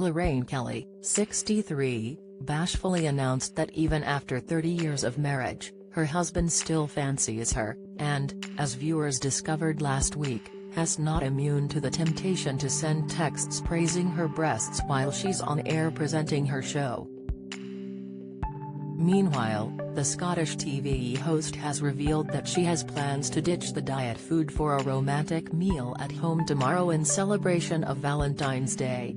Lorraine Kelly, 63, bashfully announced that even after 30 years of marriage, her husband still fancies her, and, as viewers discovered last week, is not immune to the temptation to send texts praising her breasts while she's on air presenting her show. Meanwhile, the Scottish TV host has revealed that she has plans to ditch the diet food for a romantic meal at home tomorrow in celebration of Valentine's Day.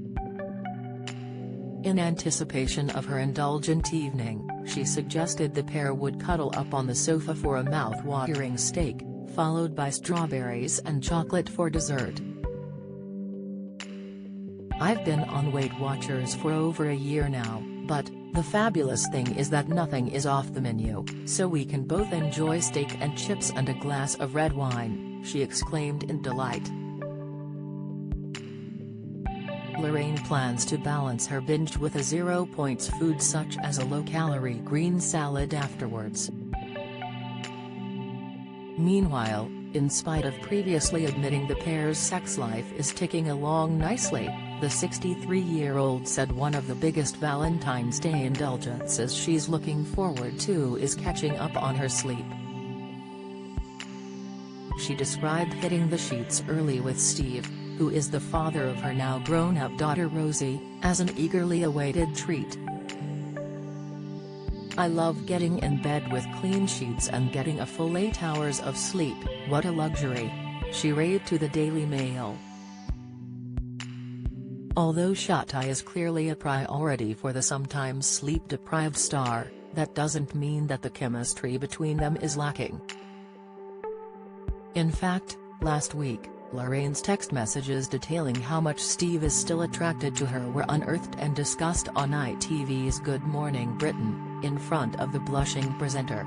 In anticipation of her indulgent evening, she suggested the pair would cuddle up on the sofa for a mouth-watering steak, followed by strawberries and chocolate for dessert. "I've been on Weight Watchers for over a year now, but the fabulous thing is that nothing is off the menu, so we can both enjoy steak and chips and a glass of red wine," she exclaimed in delight. Lorraine plans to balance her binge with a zero-points food such as a low-calorie green salad afterwards. Meanwhile, in spite of previously admitting the pair's sex life is ticking along nicely, the 63-year-old said one of the biggest Valentine's Day indulgences she's looking forward to is catching up on her sleep. She described hitting the sheets early with Steve, who is the father of her now grown-up daughter Rosie, as an eagerly awaited treat. "I love getting in bed with clean sheets and getting a full 8 hours of sleep, what a luxury," she raved to the Daily Mail. Although shut-eye is clearly a priority for the sometimes sleep-deprived star, that doesn't mean that the chemistry between them is lacking. In fact, last week, Lorraine's text messages detailing how much Steve is still attracted to her were unearthed and discussed on ITV's Good Morning Britain, in front of the blushing presenter.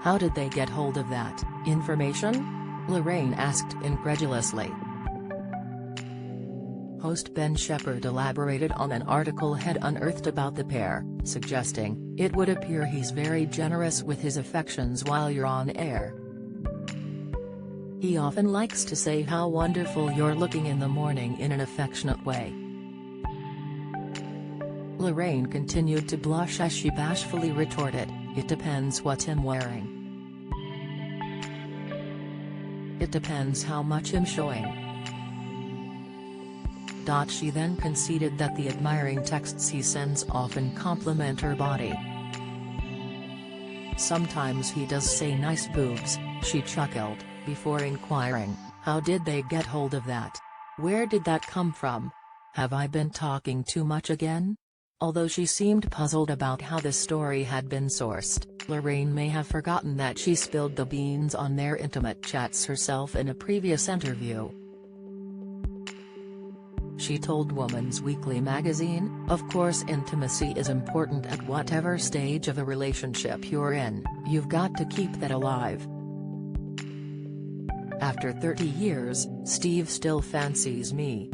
"How did they get hold of that information?" Lorraine asked incredulously. Host Ben Shepherd elaborated on an article had unearthed about the pair, suggesting, "It would appear he's very generous with his affections while you're on air. He often likes to say how wonderful you're looking in the morning in an affectionate way." Lorraine continued to blush as she bashfully retorted, "It depends what I'm wearing. It depends how much I'm showing." She then conceded that the admiring texts he sends often compliment her body. "Sometimes he does say nice boobs," she chuckled, before inquiring, "How did they get hold of that? Where did that come from? Have I been talking too much again?" Although she seemed puzzled about how the story had been sourced, Lorraine may have forgotten that she spilled the beans on their intimate chats herself in a previous interview. She told Woman's Weekly magazine, "Of course intimacy is important at whatever stage of a relationship you're in, you've got to keep that alive. After 30 years, Steve still fancies me.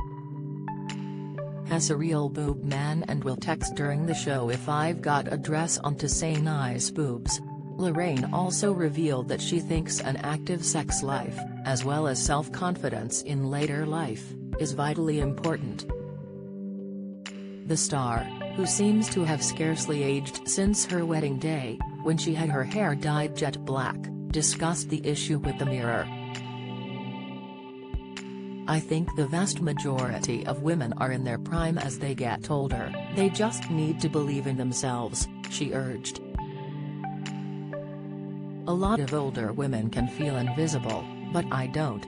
Has a real boob man and will text during the show if I've got a dress on to say nice boobs." Lorraine also revealed that she thinks an active sex life, as well as self-confidence in later life, is vitally important. The star, who seems to have scarcely aged since her wedding day, when she had her hair dyed jet black, discussed the issue with the Mirror. "I think the vast majority of women are in their prime as they get older, they just need to believe in themselves," she urged. "A lot of older women can feel invisible, but I don't.